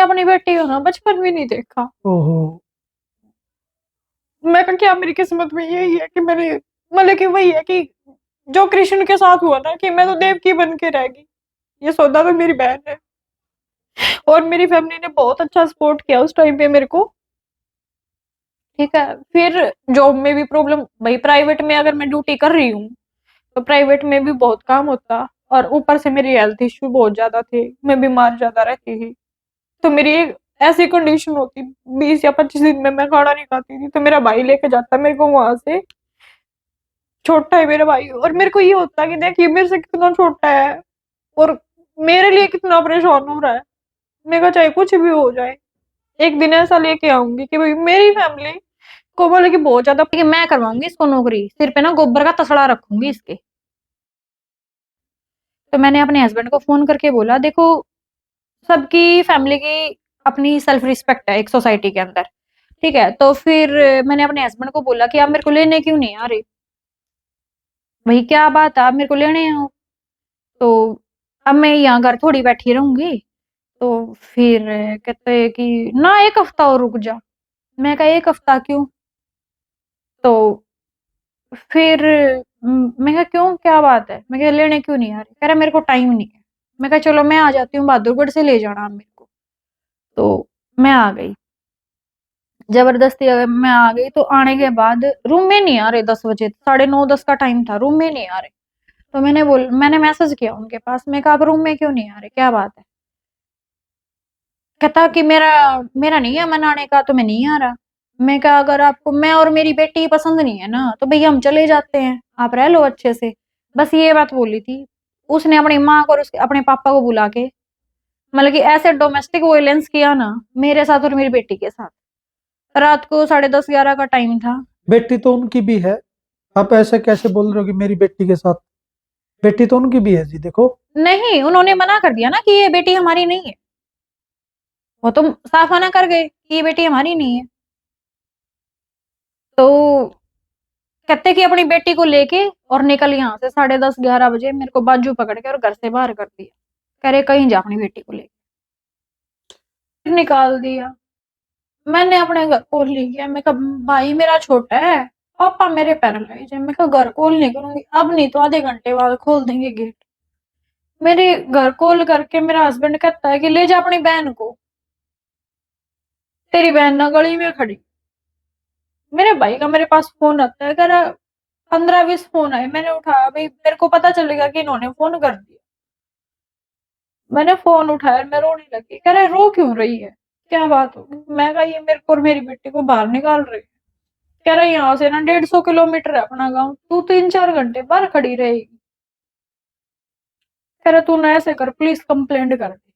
अपनी बेटी को ना बचपन भी नहीं देखा। ओहो। मैं कहा क्या मेरी किस्मत में यही है कि मैंने, मतलब कि वही है कि जो कृष्ण के साथ हुआ ना, कि मैं तो देवकी बन के रह गई। ये सौदा तो मेरी बहन है। और मेरी फैमिली ने बहुत अच्छा सपोर्ट किया उस टाइम पे मेरे को। ठीक है, फिर जॉब में भी प्रॉब्लम, भाई प्राइवेट में अगर मैं ड्यूटी कर रही हूँ तो प्राइवेट में भी बहुत काम होता, और ऊपर से मेरी हेल्थ इश्यू बहुत ज्यादा थे, मैं बीमार ज्यादा रहती थी। तो मेरी एक ऐसी कंडीशन होती, 20 या 25 दिन में मैं खाना नहीं खाती थी, तो मेरा भाई लेके जाता मेरे को वहां से। छोटा है मेरा भाई, और मेरे को ये होता कि देखिए मेरे से कितना छोटा है और मेरे लिए कितना परेशान हो रहा है। मेरे को चाहे कुछ भी हो जाए, एक दिन ऐसा लेके आऊंगी कि भाई मेरी फैमिली को बोले कि बहुत ज्यादा कि मैं करवाऊंगी इसको नौकरी, सिर पे ना गोबर का तसड़ा रखूंगी इसके। तो मैंने अपने हस्बैंड को फोन करके बोला, देखो सबकी फैमिली की अपनी सेल्फ रिस्पेक्ट है एक सोसाइटी के अंदर। ठीक है, तो फिर मैंने अपने हस्बैंड को बोला कि आप मेरे को लेने क्यों नहीं आ रहे? भाई क्या बात है, आप मेरे को लेने आओ। तो अब मैं यहाँ घर थोड़ी बैठी रहूंगी। तो फिर कहते हैं कि ना एक हफ्ता और रुक जा। मैं कहा एक हफ्ता क्यों? तो फिर मैं कहा क्यों, क्या बात है? मैं कहा लेने क्यों नहीं आ रही? कह रहा मेरे को टाइम नहीं है। मैं कहा चलो मैं आ जाती हूँ, बहादुरगढ़ से ले जाना आप मेरे को। तो मैं आ गई, जबरदस्ती अगर मैं आ गई। तो आने के बाद रूम में नहीं आ रहे, 10 बजे, 9:30 10 का टाइम था, रूम में नहीं आ रहे। तो मैंने मैसेज किया उनके पास, मैं कहा आप रूम में क्यों नहीं आ रहे, क्या बात है? कहता कि मेरा मेरा नहीं है मन आने का, तो मैं नहीं आ रहा। मैं कहा अगर आपको मैं और मेरी बेटी पसंद नहीं है ना तो भैया हम चले जाते हैं, आप रह लो अच्छे से। बस ये बात बोली थी। उसने अपनी माँ को और उसके अपने पापा को बुला के, मतलब कि ऐसे डोमेस्टिक वायलेंस किया ना मेरे साथ और मेरी बेटी के साथ। रात को 10:30 11 का टाइम था। बेटी तो उनकी भी है, आप ऐसे कैसे बोल रहे हो कि मेरी बेटी के साथ? बेटी तो उनकी भी है जी, देखो। नहीं, उन्होंने मना कर दिया ना कि ये बेटी हमारी नहीं है। वो तो साफ मना कर गए कि ये बेटी हमारी नहीं है। तो कहते कि अपनी बेटी को लेके और निकल यहाँ से। 10:30 11 बजे मेरे को बाजू पकड़ के और घर से बाहर कर दिया। कह रहे कहीं जा अपनी बेटी को लेके। फिर निकाल दिया। मैंने अपने घर खोल लिया। मैं कहा भाई मेरा छोटा है, पापा मेरे पैरालाइज है। मैं कहा घर खोल नहीं करूंगी अब, नहीं तो आधे घंटे बाद खोल देंगे गेट। मेरे घर खोल करके मेरा हस्बैंड कहता है कि ले जा अपनी बहन को, तेरी बहन ना गली में खड़ी। मेरे भाई का मेरे पास फोन आता है, कह रहा 15 20 फोन आए, मैंने उठाया, भाई मेरे को पता चलेगा कि इन्होंने फोन कर दिया। मैंने फोन उठाया, मैं रोने लगी। कह रहे रो क्यों रही है, क्या बात होगी? मैं कहा ये मेरे को और मेरी बेटी को बाहर निकाल रही है। कह रहा यहाँ से ना 150 किलोमीटर है अपना गाँव, तू 3 4 घंटे बाहर खड़ी रहेगी। कह रहा तू ना ऐसे कर, पुलिस कंप्लेंट कर दी।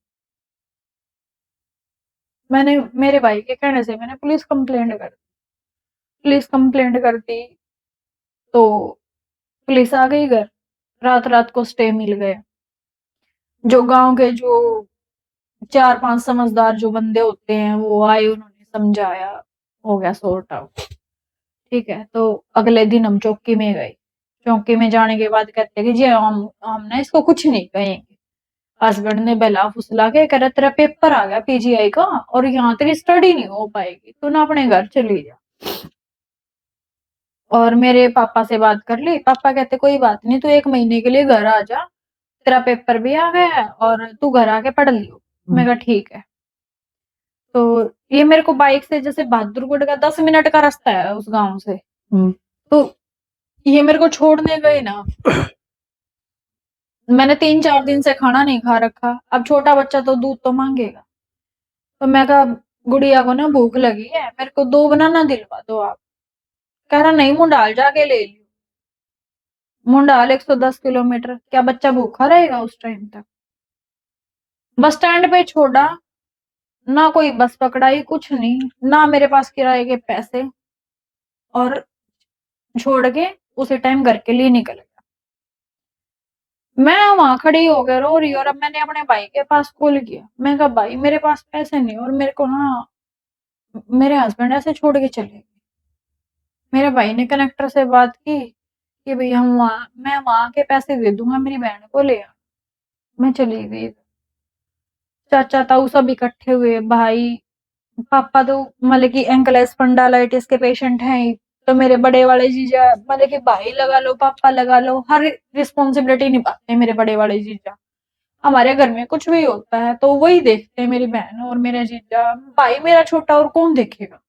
मैंने मेरे भाई के कहने से मैंने पुलिस कंप्लेंट कर दी। पुलिस कंप्लेंट कर दी तो पुलिस आ गई घर। रात रात को स्टे मिल गया। जो गांव के जो 4 5 समझदार जो बंदे होते हैं वो आए, उन्होंने समझाया, हो गया सॉर्ट आउट। ठीक है, तो अगले दिन हम चौकी में गए। चौकी में जाने के बाद कहते हैं कि जी हम ना इसको कुछ नहीं कहेंगे। हस्बैंड ने बहला फुसला के कह रहा तेरा पेपर आ गया पीजीआई का और यहाँ तेरी स्टडी नहीं हो पाएगी, तू ना अपने घर चली जा। और मेरे पापा से बात कर ली। पापा कहते कोई बात नहीं, तू 1 महीने के लिए घर आ जा, तेरा पेपर भी आ गया है और तू घर आके पढ़ लियो। मैं कहा ठीक है। तो ये मेरे को बाइक से जैसे बहादुरगढ़ का 10 मिनट का रास्ता है उस गांव से। तो ये मेरे को छोड़ने गए ना, मैंने 3 4 दिन से खाना नहीं खा रखा। अब छोटा बच्चा तो दूध तो मांगेगा। तो मैं कहा गुड़िया को ना भूख लगी है, मेरे को 2 बनाना दिलवा दो आप। कह रहा नहीं मुंडाल जाके ले लियो। मुंडाल 110 किलोमीटर, क्या बच्चा भूखा रहेगा उस टाइम तक? बस स्टैंड पे छोड़ा, ना कोई बस पकड़ाई, कुछ नहीं, ना मेरे पास किराए के पैसे, और छोड़ के उसी टाइम घर के लिए निकल गया। मैं वहां खड़ी हो गई रो रही, और अब मैंने अपने भाई के पास कॉल किया। मैं कहा भाई मेरे पास पैसे नहीं और मेरे को ना मेरे हस्बैंड ऐसे छोड़ के चले गए। मेरे भाई ने कनेक्टर से बात की कि भाई मैं वहां के पैसे दे दूंगा, मेरी बहन को ले आ। मैं चली गई। चाचा ताऊ सब इकट्ठे हुए, भाई पापा तो मतलब कि एंकल स्पॉन्डिलाइटिस के पेशेंट हैं ही, तो मेरे बड़े वाले जीजा मतलब कि भाई लगा लो पापा लगा लो, हर रिस्पॉन्सिबिलिटी निभाते हैं मेरे बड़े वाले जीजा। हमारे घर में कुछ भी होता है तो वही देखते हैं, मेरी बहन और मेरा जीजा। भाई मेरा छोटा और कौन देखेगा।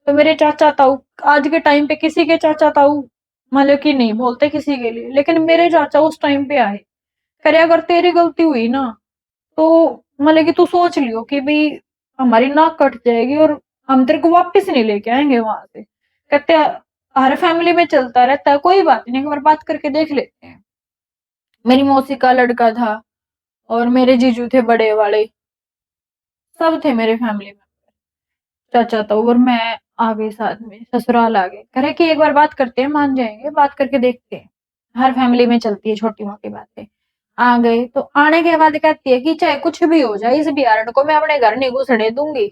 तो मेरे चाचा ताऊ, आज के टाइम पे किसी के चाचा ताऊ मतलब कि नहीं बोलते किसी के लिए, लेकिन मेरे चाचा उस टाइम पे आए, करे अगर तेरी गलती हुई ना तो मतलब कि तू सोच लियो कि भाई हमारी नाक कट जाएगी और हम तेरे को वापस नहीं लेके आएंगे वहां से। कहते हर फैमिली में चलता रहता है, कोई बात नहीं, एक बार बात करके देख लेते हैं। मेरी मौसी का लड़का था और मेरे जीजू थे बड़े वाले, सब थे मेरे फैमिली में। चाचा तो और मैं आ गई साथ में, ससुराल आ गए, करे कि एक बार बात करते हैं, मान जाएंगे, बात करके देखते हैं। हर फैमिली में चलती है छोटी मोटी बातें। आ गए तो आने के बाद कहती है कि चाहे कुछ भी हो जाए इस बिहारण को मैं अपने घर नहीं घुसने दूंगी,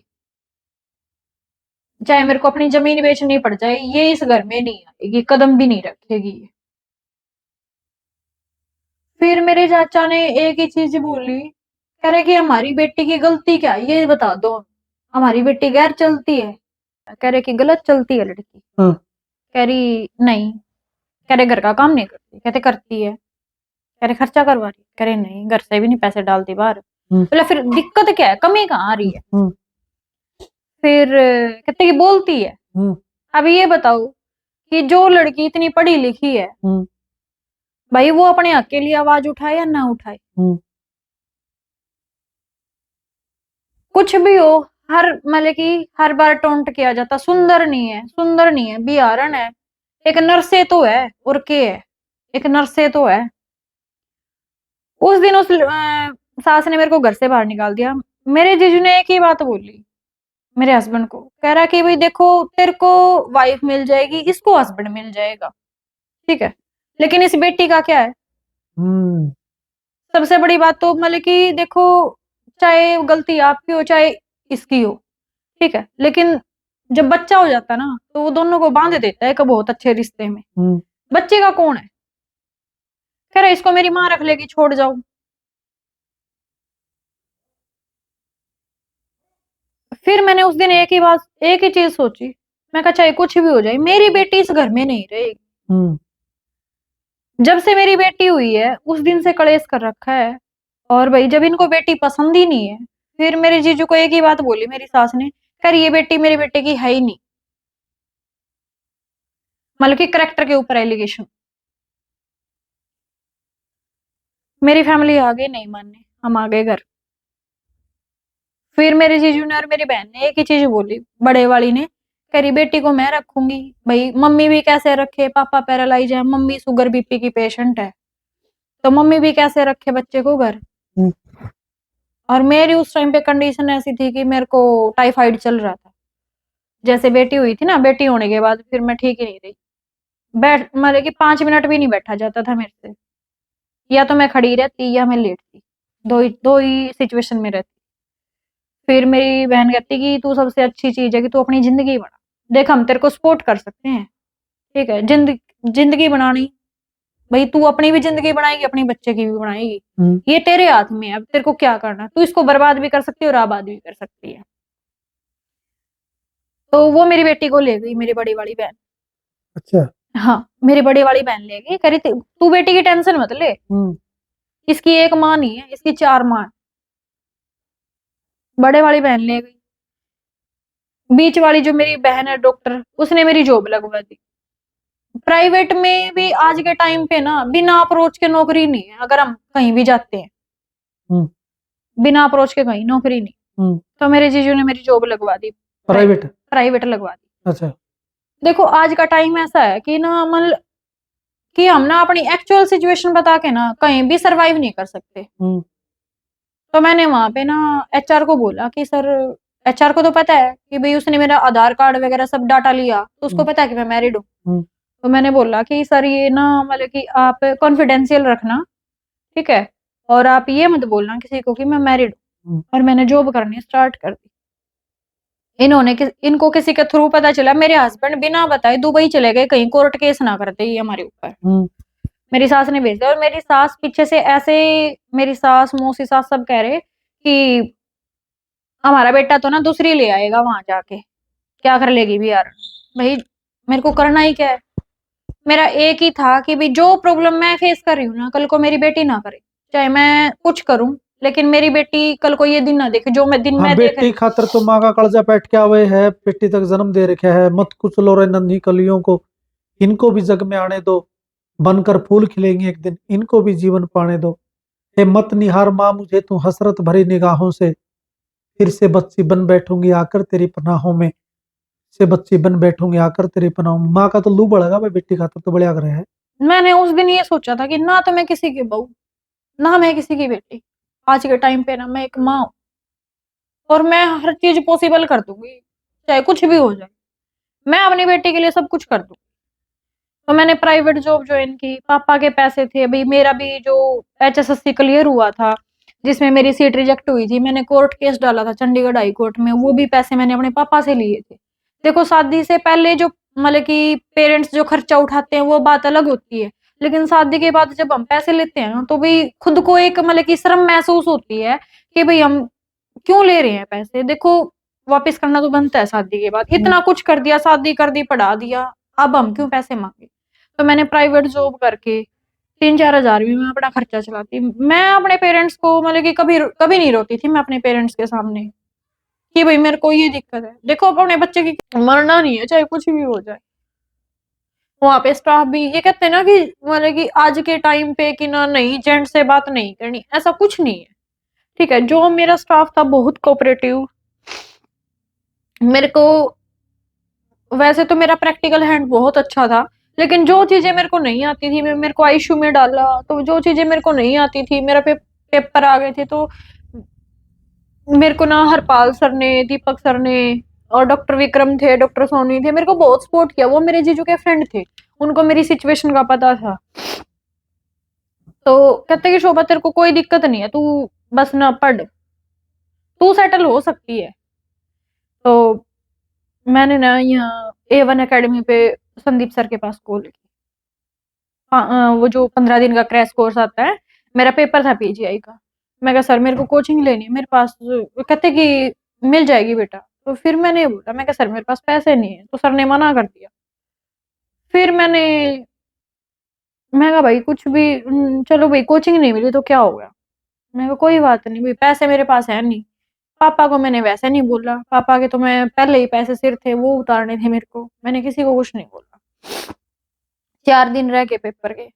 चाहे मेरे को अपनी जमीन बेचनी पड़ जाए, ये इस घर में नहीं आएगी, कदम भी नहीं रखेगी। फिर मेरे चाचा ने एक ही चीज बोली, कह रहे कि हमारी बेटी की गलती क्या है ये बता दो, हमारी बेटी गैर चलती है। कह रहे कि गलत चलती है लड़की। हाँ। कह रही नहीं। कह रहे घर का काम नहीं करती, कहते करती है। कह रहे खर्चा करवा रही, कह रहे नहीं घर से भी नहीं पैसे डालती बाहर। बोला फिर दिक्कत क्या है, कमी कहाँ आ रही है। फिर कहते कि बोलती है। अब ये बताओ कि जो लड़की इतनी पढ़ी लिखी है भाई वो अपने हक के लिए आवाज उठाए या ना उठाए। कुछ भी हो, हर मतलब कि हर बार टोंट किया जाता, सुंदर नहीं है, सुंदर नहीं है, बिहारन है, एक नरसे तो है और के है, एक नरसे तो है। उस दिन उस सास ने मेरे को घर से बाहर निकाल दिया। मेरे जीजू ने एक ही बात बोली मेरे हस्बैंड को, कह रहा कि भाई देखो तेरे को वाइफ मिल जाएगी, इसको हस्बैंड मिल जाएगा, ठीक है, लेकिन इस बेटी का क्या है। सबसे बड़ी बात तो मतलब कि देखो चाहे गलती आपकी हो चाहे इसकी हो, ठीक है, लेकिन जब बच्चा हो जाता ना तो वो दोनों को बांध देता है एक बहुत अच्छे रिश्ते में। बच्चे का कौन है। कह रहा इसको मेरी माँ रख लेगी, छोड़ जाओ। फिर मैंने उस दिन एक ही चीज सोची, मैं कहा चाहे कुछ भी हो जाए मेरी बेटी इस घर में नहीं रहेगी। जब से मेरी बेटी हुई है उस दिन से कलेश कर रखा है। और भाई जब इनको बेटी पसंद ही नहीं है, फिर मेरे जीजू को एक ही बात बोली मेरी सास ने, कर ये बेटी मेरे बेटे की है ही नहीं, मतलब कि करेक्टर के ऊपर एलिगेशन। मेरी फैमिली आ गई नहीं मानने, हम आ गए घर। फिर मेरे जीजू ने और मेरी बहन ने एक ही चीज बोली, बड़े वाली ने, करी बेटी को मैं रखूंगी। भाई मम्मी भी कैसे रखे, पापा पैरालाइज है, मम्मी शुगर बीपी की पेशेंट है, तो मम्मी भी कैसे रखे बच्चे को घर। और मेरी उस टाइम पे कंडीशन ऐसी थी कि मेरे को टाइफाइड चल रहा था। जैसे बेटी हुई थी ना, बेटी होने के बाद फिर मैं ठीक ही नहीं रही, बैठ मतलब कि 5 मिनट भी नहीं बैठा जाता था मेरे से, या तो मैं खड़ी रहती या मैं लेटती, दो ही सिचुएशन में रहती। फिर मेरी बहन कहती कि तू सबसे अच्छी चीज है कि तू अपनी जिंदगी बना, देख हम तेरे को सपोर्ट कर सकते हैं, ठीक है, जिंदगी बनानी, भाई तू अपनी भी जिंदगी बनाएगी अपनी बच्चे की भी बनाएगी, ये तेरे हाथ में है, अब तेरे को क्या करना, तू इसको बर्बाद भी कर सकती है और आबाद भी कर सकती है। तो वो मेरी बेटी को ले गई मेरी बड़ी वाली बहन। अच्छा। हाँ मेरी बड़ी वाली बहन ले गई, करी तू बेटी की टेंशन मत ले, इसकी एक माँ नहीं है, इसकी 4 माँ। बड़े वाली बहन ले गई। बीच वाली जो मेरी बहन है डॉक्टर, उसने मेरी जॉब लगवा दी। प्राइवेट में भी आज के टाइम पे ना बिना अप्रोच के नौकरी नहीं है, अगर हम कहीं भी जाते हैं बिना अप्रोच के कहीं नौकरी नहीं। तो मेरे जीजू ने मेरी जॉब लगवा दी, प्राइवेट लगवा दी। अच्छा। देखो आज का टाइम ऐसा है कि ना मतलब कि हम ना अपनी एक्चुअल सिचुएशन बता के ना कहीं भी सरवाइव नहीं कर सकते। तो मैंने वहां पे ना एचआर को बोला कि सर, एचआर को तो पता है कि भाई उसने मेरा आधार कार्ड वगैरह सब डाटा लिया, तो उसको पता है कि मैं मैरिड हूँ। तो मैंने बोला कि सर ये ना मतलब कि आप कॉन्फिडेंशियल रखना, ठीक है, और आप ये मत बोलना किसी को कि मैं मैरिड हूँ। और मैंने जॉब करनी स्टार्ट कर दी। इनको किसी के थ्रू पता चला, मेरे हस्बैंड बिना बताए दुबई चले गए, कहीं कोर्ट केस ना करते ही हमारे ऊपर। मेरी सास ने भेज दिया, और मेरी सास पीछे से ऐसे, मेरी सास मौसी सास सब कह रहे कि हमारा बेटा तो ना दूसरी ले आएगा वहां जाके, क्या कर लेगी भी यार। भाई मेरे को करना ही क्या है, मेरा एक ही था कि भाई जो प्रॉब्लम मैं फेस कर रही हूँ ना, कल को मेरी बेटी ना करे, चाहे मैं कुछ करूं, लेकिन मेरी बेटी कल को ये दिन ना देखे जो मैं दिन हाँ, मैं देख बेटी रही। खातर तो माँ का कालजा पैट के आवे है, बेटी तक जन्म दे रखा है, मत कुचलो रे नन्ही कलियों को, इनको भी जग में आने दो, बनकर फूल खिलेंगे एक दिन, इनको भी जीवन पाने दो। हे मत निहार माँ मुझे तू हसरत भरी निगाहों से, फिर से बच्ची बन बैठूंगी आकर तेरी पनाहों में, से बच्ची बन बैठूंगी आकर तेरी पनाहों में। माँ का तो लू बढ़ेगा भाई, बेटी खातर तो बड़े आग्रह है। मैंने उस दिन ये सोचा था कि ना तो मैं किसी की बहू, ना मैं किसी की बेटी, आज के टाइम पे ना मैं एक माँ हूं, और मैं हर चीज पॉसिबल कर दूंगी, चाहे कुछ भी हो जाए, मैं अपनी बेटी के लिए सब कुछ कर दूं। तो मैंने प्राइवेट जॉब ज्वाइन की, पापा के पैसे थे, भाई मेरा भी जो HSSC क्लियर हुआ था, जिसमें मेरी सीट रिजेक्ट हुई थी, मैंने कोर्ट केस डाला था चंडीगढ़ हाई कोर्ट में, वो भी पैसे मैंने अपने पापा से लिए थे। देखो शादी से पहले जो मतलब कि पेरेंट्स जो खर्चा उठाते हैं वो बात अलग होती है, लेकिन शादी के बाद जब हम पैसे लेते हैं तो भाई खुद को एक मतलब कि शर्म महसूस होती है कि भाई हम क्यों ले रहे हैं पैसे। देखो वापस करना तो बनता है शादी के बाद, इतना कुछ कर दिया, शादी कर दी, पढ़ा दिया, अब हम क्यों पैसे मांगे। तो मैंने प्राइवेट जॉब करके 3-4 हजार भी मैं अपना खर्चा चलाती, मैं अपने पेरेंट्स को मतलब कि कभी कभी नहीं रोती थी मैं अपने पेरेंट्स के सामने कि भाई मेरे को ये दिक्कत है। देखो अपने बच्चे की मरना नहीं है, चाहे कुछ भी हो जाए। वहां पे स्टाफ भी ये कहते हैं ना कि मतलब कि आज के टाइम पे कि ना नहीं जेंट से बात नहीं करनी, ऐसा कुछ नहीं है। ठीक है, जो मेरा स्टाफ था बहुत कोऑपरेटिव। मेरे को वैसे तो मेरा प्रैक्टिकल हैंड बहुत अच्छा था, लेकिन जो चीजें मेरे को नहीं आती थी, मैं मेरे को आईसीयू में डाला, तो जो चीजें मेरे को नहीं आती थी, मेरा पेपर आ गए थे, तो मेरे को ना हरपाल सर ने, दीपक सर ने, और डॉक्टर विक्रम थे, डॉक्टर सोनी थे, मेरे को बहुत सपोर्ट किया। वो मेरे जीजू के फ्रेंड थे, उनको मेरी सिचुएशन का पता था। तो कहते कि शोभा तेरे को कोई दिक्कत नहीं है, तू बस ना पढ़, तू सेटल हो सकती है। तो मैंने ना यहाँ A1 एकेडमी पे संदीप सर के पास कॉल की। हाँ, वो जो 15 दिन का क्रैश कोर्स आता है, मेरा पेपर था PGI का। मैं कहा सर मेरे को कोचिंग लेनी है मेरे पास, वो कहते कि मिल जाएगी बेटा। तो फिर मैंने बोला, मैं कहा सर मेरे पास पैसे नहीं है, तो सर ने मना कर दिया। फिर मैं कहा भाई कुछ भी, चलो भाई कोचिंग नहीं मिली तो क्या हो गया। मैं कहा कोई बात नहीं भाई, पैसे मेरे पास है नहीं। पापा को मैंने वैसे नहीं बोला, पापा के तो मैं पहले ही पैसे सिर थे, वो उतारने थे मेरे को, मैंने किसी को कुछ नहीं बोला। 4 दिन रह के पेपर के,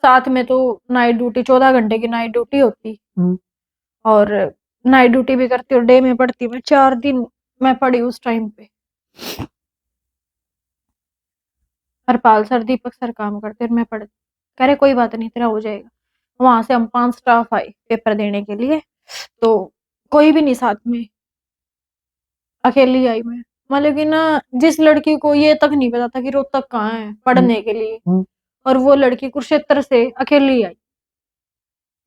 साथ में तो नाइट ड्यूटी, 14 घंटे की नाइट ड्यूटी होती, और नाइट ड्यूटी भी करती और डे में पढ़ती। मैं 4 दिन मैं पढ़ी उस टाइम पे। हरपाल सर, दीपक सर काम करते और मैं पढ़ती। कह रहे कोई बात नहीं तेरा हो जाएगा। वहां से हम 5 स्टाफ आए पेपर देने के लिए, तो कोई भी नहीं साथ में, अकेली आई मैं। मतलब कि ना जिस लड़की को ये तक नहीं पता था कि रोहतक कहाँ है पढ़ने के लिए, और वो लड़की कुरुक्षेत्र से अकेली आई।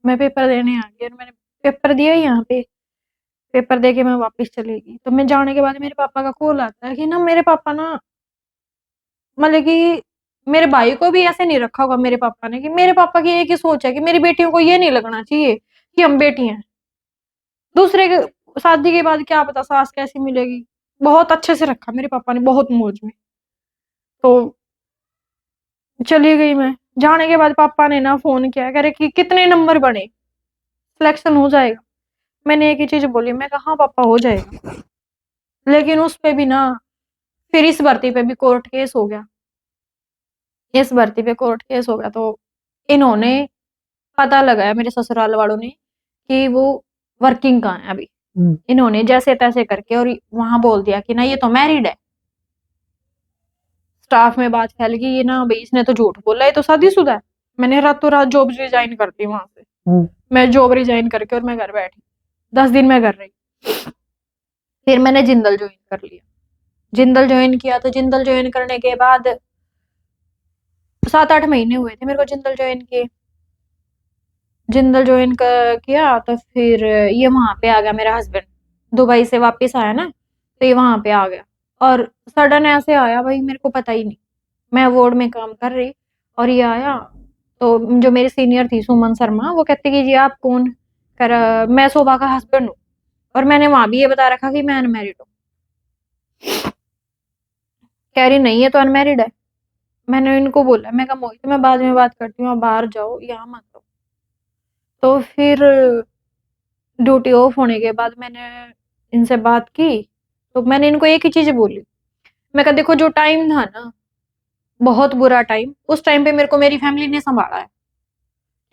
मैं पेपर देने आ गई और मैंने पेपर दिया यहाँ पे। पेपर दे के मैं वापस चली गई, तो मैं जाने के बाद मेरे पापा का कॉल आता है कि ना मेरे पापा ना मतलब कि मेरे भाई को भी ऐसे नहीं रखा होगा मेरे पापा ने, कि मेरे पापा की एक ही सोच है कि मेरी बेटियों को ये नहीं लगना चाहिए कि हम बेटी हैं। दूसरे के शादी के बाद क्या पता सास कैसी मिलेगी। बहुत अच्छे से रखा मेरे पापा ने, बहुत मौज में। तो चली गई मैं। जाने के बाद पापा ने ना फोन किया, कह रहे कि कितने नंबर बने, सिलेक्शन हो जाएगा। मैंने एक ही चीज बोली, मैं कहा हाँ पापा हो जाएगा। लेकिन उस पे भी ना फिर इस भर्ती पे भी कोर्ट केस हो गया। इस भर्ती पे कोर्ट केस हो गया, तो इन्होंने पता लगाया मेरे ससुराल वालों ने कि वो वर्किंग कहाँ है अभी। इन्होंने जैसे तैसे करके और वहां बोल दिया कि ना ये तो मैरिड है। स्टाफ में बात फैल गई, ये ना भाई इसने तो झूठ बोला, ये तो शादीशुदा है। मैंने रातों रात जॉब रिजाइन कर दी वहां से। मैं जॉब रिजाइन करके और मैं घर बैठी, 10 दिन मैं घर रही। फिर मैंने जिंदल ज्वाइन कर लिया। जिंदल ज्वाइन किया, तो जिंदल ज्वाइन करने के बाद 7-8 महीने हुए थे मेरे को जिंदल ज्वाइन किए। जिंदल ज्वाइन किया तो फिर ये वहां पे आ गया मेरा हस्बैंड, दुबई से वापस आया ना, तो ये वहां पे आ गया। और सडन ऐसे आया भाई, मेरे को पता ही नहीं। मैं वार्ड में काम कर रही और ये आया। तो जो मेरी सीनियर थी सुमन शर्मा, वो कहती कि जी आप कौन। कर मैं शोभा का हस्बैंड हूँ। और मैंने वहां भी ये बता रखा कि मैं अनमैरिड हूँ। कह रही नहीं, ये तो अनमैरिड है। मैंने इनको बोला, मैं कहा मोहित मैं बाद में बात करती हूँ, आप बाहर जाओ, यहाँ मत हो। तो फिर ड्यूटी ऑफ होने के बाद मैंने इनसे बात की, तो मैंने इनको एक ही चीज बोली। मैं कहा देखो, जो टाइम था ना, बहुत बुरा टाइम, उस टाइम पे मेरे को मेरी फैमिली ने संभाला है,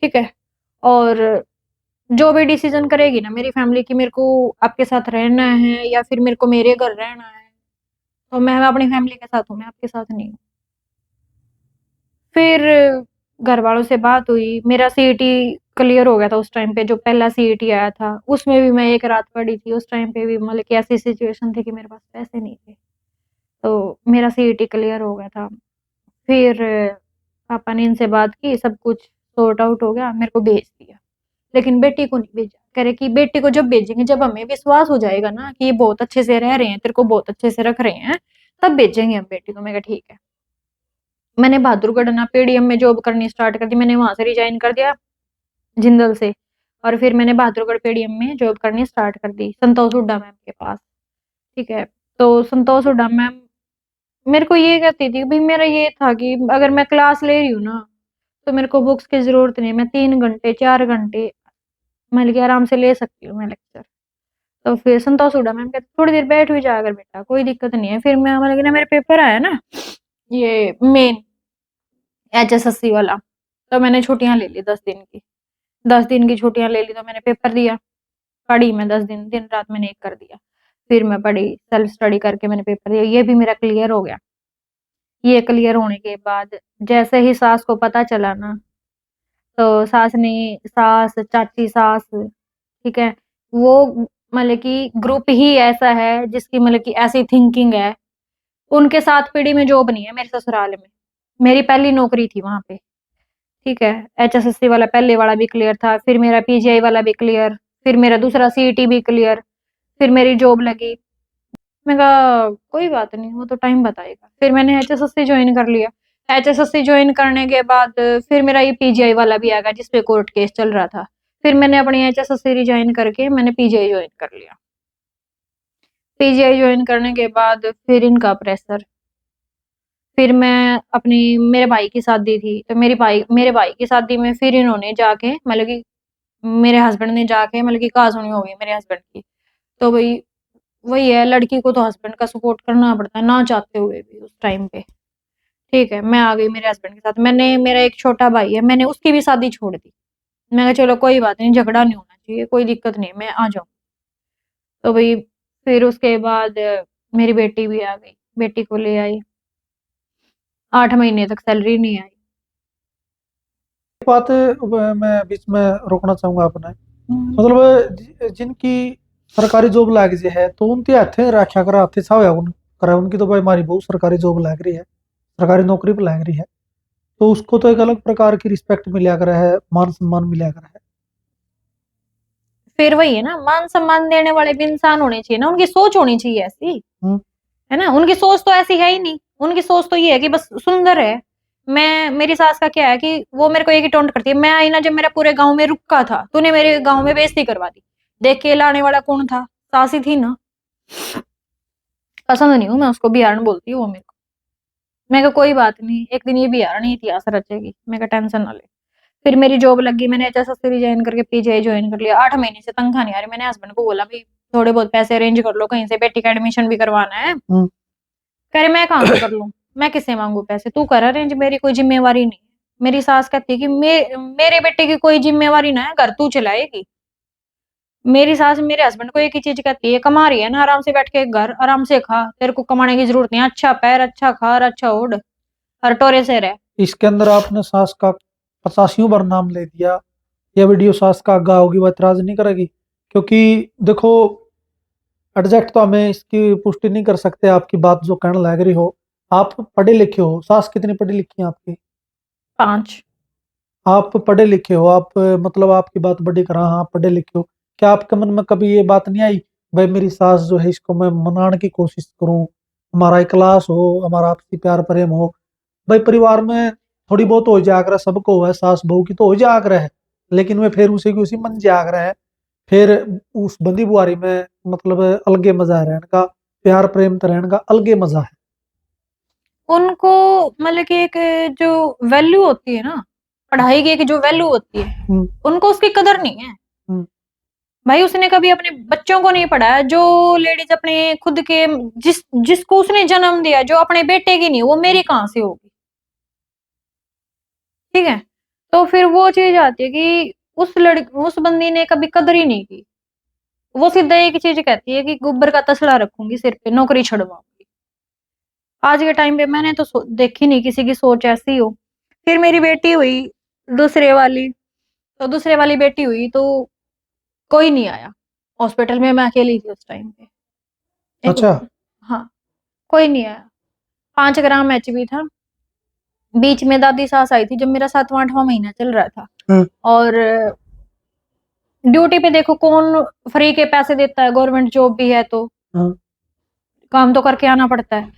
ठीक है। और जो भी डिसीजन करेगी ना मेरी फैमिली की, मेरे को आपके साथ रहना है या फिर मेरे को मेरे घर रहना है, तो मैं अपनी फैमिली के साथ हूँ, मैं आपके साथ नहीं हूँ। फिर घर वालों से बात हुई, मेरा सीईटी क्लियर हो गया था उस टाइम पे, जो पहला सीईटी आया था उसमें भी मैं एक रात पढ़ी थी। उस टाइम पे भी मतलब कि ऐसी सिचुएशन थी कि मेरे पास पैसे नहीं थे, तो मेरा सीईटी क्लियर हो गया था। फिर पापा ने इनसे बात की, सब कुछ सॉर्ट आउट हो गया, मेरे को भेज दिया। लेकिन बेटी को नहीं भेजा। कह रहे कि बेटी को जब भेजेंगे, जब हमें विश्वास हो जाएगा ना कि ये बहुत अच्छे से रह रहे हैं, तेरे को बहुत अच्छे से रख रहे हैं, तब भेजेंगे हम बेटी को। मैं कहा ठीक है। मैंने बहादुरगढ़ ना पीडीएम में जॉब करनी स्टार्ट कर दी। मैंने वहां से रिजाइन कर दिया जिंदल से, और फिर मैंने बहादुरगढ़ पीडीएम में जॉब करनी स्टार्ट कर दी संतोष हुड्डा मैम के पास, ठीक है। तो संतोष हुड्डा मैम मेरे को ये कहती थी, भाई मेरा ये था कि अगर मैं क्लास ले रही हूँ ना, तो मेरे को बुक्स की जरूरत नहीं है, मैं 3 घंटे 4 घंटे मतलब कि आराम से ले सकती हूँ मैं लेक्चर। तो फिर संतोष हुड्डा मैम कहते थोड़ी देर बैठ भी जा अगर बेटा, कोई दिक्कत नहीं है। फिर मैं मतलब कि ना मेरे पेपर आया ना, ये मेन एचएसएससी वाला, तो मैंने छुट्टियां ले ली 10 दिन की। 10 दिन की छुट्टियां ले ली, तो मैंने पेपर दिया। पढ़ी मैं 10 दिन, दिन रात मैंने एक कर दिया। फिर मैं पढ़ी, सेल्फ स्टडी करके मैंने पेपर दिया, ये भी मेरा क्लियर हो गया। ये क्लियर होने के बाद जैसे ही सास को पता चला ना, तो सास चाची सास, ठीक है, वो मतलब कि ग्रुप ही ऐसा है जिसकी मतलब कि ऐसी थिंकिंग है। उनके साथ पीढ़ी में जॉब नहीं है मेरे ससुराल में, मेरी पहली नौकरी थी वहां पे, ठीक है। एचएसएससी वाला पहले वाला भी क्लियर था, फिर मेरा पीजीआई वाला भी क्लियर, फिर मेरा दूसरा सीईटी भी क्लियर, फिर मेरी जॉब लगी। मैं कहा कोई बात नहीं, वो तो टाइम बताएगा। फिर मैंने एचएसएससी ज्वाइन कर लिया। एचएसएससी ज्वाइन करने के बाद फिर मेरा ये पीजीआई वाला भी आ गया, जिसपे कोर्ट केस चल रहा था। फिर मैंने अपनी एचएसएससी रिजाइन करके मैंने पीजीआई ज्वाइन कर लिया। पीजीआई ज्वाइन करने के बाद फिर इनका प्रेशर, फिर मैं अपनी मेरे भाई की शादी थी, तो मेरे भाई की शादी में फिर इन्होंने जाके मतलब कि मेरे हस्बैंड ने जाके मतलब कि कहा सुनी हो गई मेरे हस्बैंड की। तो भाई वही है, लड़की को तो हस्बैंड का सपोर्ट करना पड़ता है ना चाहते हुए भी उस टाइम पे, ठीक है। मैं आ गई मेरे हस्बैंड के साथ, मैंने मेरा एक छोटा भाई है, मैंने उसकी भी शादी छोड़ दी। मैं कहा चलो कोई बात नहीं, झगड़ा नहीं होना चाहिए, कोई दिक्कत नहीं है, मैं आ जाऊँ। तो भाई फिर उसके बाद मेरी बेटी भी आ गई, बेटी को ले आई। 8 महीने तक सैलरी नहीं आई। एक बात मैं बीच में रोकना चाहूंगा आपने, हम्म। मतलब जिनकी सरकारी जॉब लाग जी है तो उनके हाथे रखा करा हाथे छाया उन करा, उनकी तो भाई हमारी बहुत सरकारी जॉब लाग रही है, सरकारी नौकरी पर लाग रही है, तो उसको तो एक अलग प्रकार की रिस्पेक्ट मिला करा है, मान सम्मान मिला करा है। फिर वही है ना, मान सम्मान देने वाले भी इंसान होने चाहिए ना, उनकी सोच होनी चाहिए ऐसी, हम्म। है ना। उनकी सोच तो ऐसी है ही नहीं, उनकी सोच तो ये है कि बस सुंदर है। मैं मेरी सास का क्या है कि वो मेरे को एक ही टोंट करती है। मैं आई ना, जब मेरा पूरे गांव में रुका था, तूने मेरे गांव में बेइज्जती करवा दी। देख के लाने वाला कौन था? सास ही थी ना। पसंद नहीं हूँ मैं उसको, बिहारन बोलती हूँ वो मेरे को। मैं कहा कोई बात नहीं, एक दिन ये बिहारन ही इतिहास रचेगी, मैं कहा टेंशन ना ले। फिर मेरी जॉब लगी, मैंने एचएसएससी रिजाइन करके पीजीआई ज्वाइन कर लिया। 8 महीने से तनख्वाह नहीं आ रही। मैंने हस्बैंड को बोला भाई थोड़े बहुत पैसे अरेंज कर लो, कहीं से बेटी का एडमिशन भी करवाना है। हम्म। कह रहे मैं कहाँ से कर लूं, मैं किससे मांगू पैसे, तू कर अरेंज, मेरी कोई जिम्मेवारी नहीं है। मेरी सास कहती है कि मेरे बेटे की कोई जिम्मेवारी ना है, घर तू चलाएगी। मेरी सास मेरे हस्बैंड को एक ही चीज कहती है, कमा रही है ना आराम से बैठ के, घर आराम से खा, तेरे को कमाने की जरूरत नहीं है, अच्छा पैर अच्छा खा और अच्छा ओढ़ और टोरे से रह। इसके अंदर आपने सास का 85 बार नाम ले दिया, यह वीडियो सास का आगा होगी वह एतराज नहीं करेगी? क्योंकि देखो, एग्जैक्ट तो हमें इसकी पुष्टि नहीं कर सकते आपकी बात जो कहने लग रही हो। आप पढ़े लिखे हो, सास कितनी पढ़ी लिखी है आपकी? 5। आप पढ़े लिखे हो, आप मतलब आपकी बात बड़ी करा, हाँ आप पढ़े लिखे हो। क्या आपके मन में कभी ये बात नहीं आई भाई मेरी सास जो है इसको मैं मनाने की कोशिश करूं, हमारा इखलास हो, हमारा आपसी प्यार प्रेम हो? भाई परिवार में थोड़ी बहुत हो जागरा सबको है, सास बहू की तो हो जागरा है, लेकिन वे फिर उसी की उसी मन जागरा है। फिर उस बंदी बुआरी में मतलब अलगे मजा है रहने का, प्यार प्रेम तो रहने का अलगे मजा है। उनको मतलब कि एक जो वैल्यू होती है ना, पढ़ाई की एक जो वैल्यू होती है, उनको उसकी कदर नहीं है। भाई उसने कभी अपने बच्चों को नहीं पढ़ाया। जो लेडीज अपने खुद के जिसको उसने जन्म दिया, जो अपने बेटे की नहीं, वो मेरी कहां से होगी? ठीक है, तो फिर वो चीज आती है कि उस बंदी ने कभी कदर ही नहीं की। वो सीधा एक चीज कहती है कि गोबर का तसला रखूंगी सिर पे, नौकरी छुड़वाऊंगी। आज के टाइम पे मैंने तो देखी नहीं किसी की सोच ऐसी हो। फिर मेरी बेटी हुई दूसरे वाली, तो दूसरे वाली बेटी हुई तो कोई नहीं आया हॉस्पिटल में, मैं अकेली थी उस टाइम पे। एक, अच्छा। हाँ, कोई नहीं आया। 5 ग्राम एचबी था। बीच में दादी सास आई थी जब मेरा 7वां 8वां महीना चल रहा था। और ड्यूटी पे देखो कौन फ्री के पैसे देता है, गवर्नमेंट जॉब भी है तो काम तो करके आना पड़ता है।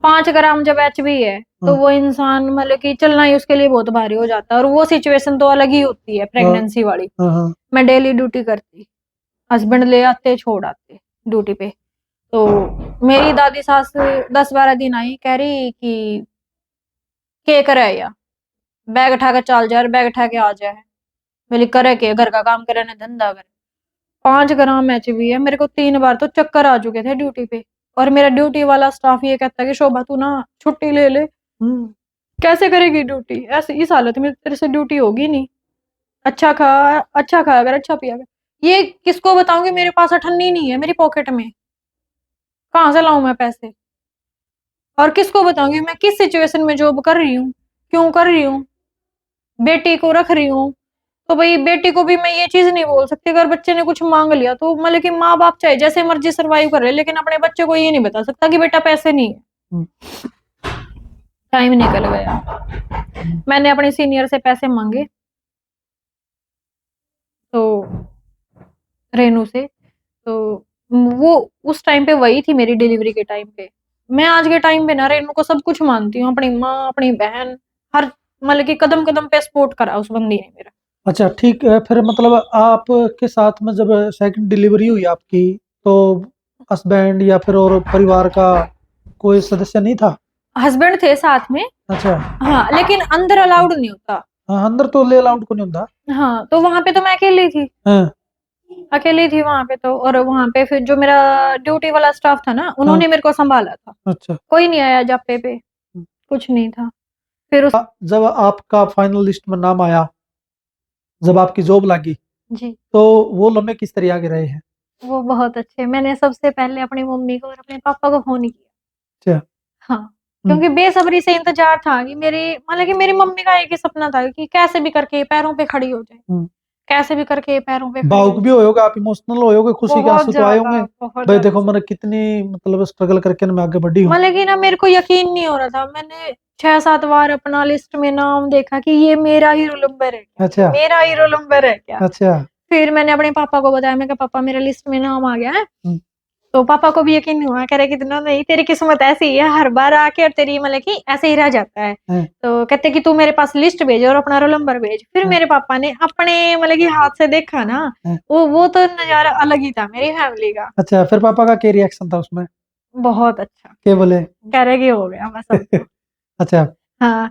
5 ग्राम जब एचबी है तो वो इंसान मतलब कि चलना ही उसके लिए बहुत भारी हो जाता है। और वो सिचुएशन तो अलग ही होती है प्रेगनेंसी वाली। मैं डेली ड्यूटी करती, हस्बैंड ले आते छोड़ आते ड्यूटी पे। तो मेरी दादी सास 10-12 दिन आई, कह रही कि के करे या बैग उठा के चल जा, बैग उठा के आ जाए। मेरी करे के घर का काम करे ना धंधा करे। 5 ग्राम एचबी है। मेरे को 3 बार तो चक्कर आ चुके थे ड्यूटी पे। और मेरा ड्यूटी वाला स्टाफ ये कहता है कि शोभा तू ना छुट्टी ले ले, कैसे करेगी ड्यूटी, ऐसे इस हालत में तेरे से ड्यूटी होगी नहीं। अच्छा खा, अच्छा खा अगर, अच्छा पिया अगर। ये किसको बताऊंगी? मेरे पास अठन्नी नहीं है मेरी पॉकेट में, कहां से लाऊं मैं पैसे? और किसको बताऊंगी मैं किस सिचुएशन में जॉब कर रही हूँ, क्यों कर रही हूँ, बेटी को रख रही हूँ। तो भाई बेटी को भी मैं ये चीज नहीं बोल सकती, अगर बच्चे ने कुछ मांग लिया तो मतलब कि माँ बाप चाहे जैसे मर्जी सरवाइव कर रहे, लेकिन अपने बच्चे को ये नहीं बता सकता कि बेटा पैसे नहीं है। टाइम निकल गया, मैंने अपने सीनियर से पैसे मांगे तो रेनू से, तो वो उस टाइम पे वही थी मेरी डिलीवरी के टाइम पे। मैं आज के टाइम पे ना रेनू को सब कुछ मानती हूँ, अपनी माँ अपनी बहन, हर मतलब कि कदम कदम पे सपोर्ट करा उस बंदी ने मेरा। अच्छा ठीक है, फिर मतलब आपके साथ में जब सेकंड डिलीवरी हुई आपकी, तो हस्बैंड या फिर और परिवार का कोई सदस्य नहीं था? हस्बैंड थे साथ में। अच्छा। हाँ, लेकिन अंदर अलाउड नहीं होता। हाँ, अंदर तो ले अलाउड को नहीं होता। हाँ, तो वहां पे तो मैं अकेली थी। हाँ। अकेली थी वहां पे तो। और वहां पे फिर जो मेरा ड्यूटी वाला स्टाफ था ना, उन्होंने मेरे को संभाला था। अच्छा। कोई नहीं आया जापे पे, कुछ नहीं था। फिर उस जब आपका फाइनल लिस्ट में नाम आया, जब आपकी जॉब लगी, जी, तो वो लम्हे किस तरह आगे रहे हैं? वो बहुत अच्छे। मैंने सबसे पहले अपनी मम्मी को और अपने पापा को फोन किया। अच्छा। हाँ, क्योंकि बेसब्री से इंतजार था कि मेरी मतलब कि मेरी मम्मी का एक ही सपना था कि कैसे भी करके पैरों पे खड़ी हो जाए, कैसे भी करके पैरों पे खड़ी हो भावुक भी जाए। होगा, आप इमोशनल होगे, खुशी के बहुत आंसू तो आए ज्यादा, होंगे। बहुत भाई ज्यादा। देखो मैंने कितनी मतलब स्ट्रगल करके मैं आगे बढ़ी हूँ। मतलब कि ना मेरे को यकीन नहीं हो रहा था। मैंने 6-7 बार अपना लिस्ट में नाम देखा कि ये मेरा ही रोल नंबर है क्या, अच्छा। मेरा ही रोल नंबर है क्या। अच्छा। फिर मैंने अपने पापा को बताया, मैं कहा पापा मेरा लिस्ट में नाम आ गया है। तो पापा को भी यकीन नहीं हुआ, कह रहे कि नहीं तेरी किस्मत ऐसी है, हर बार आके और तेरी मतलब कि ऐसे ही रह जाता है। तो कहते कि तू मेरे पास लिस्ट भेज और अपना रोल नंबर भेज। फिर मेरे पापा ने अपने मतलब कि हाथ से देखा ना, वो तो नजारा अलग ही था मेरी फैमिली का। अच्छा, फिर पापा का क्या रिएक्शन था उसमें? बहुत अच्छा, क्या बोले? कह रहे कि हो गया बस अब तो। अच्छा। हाँ,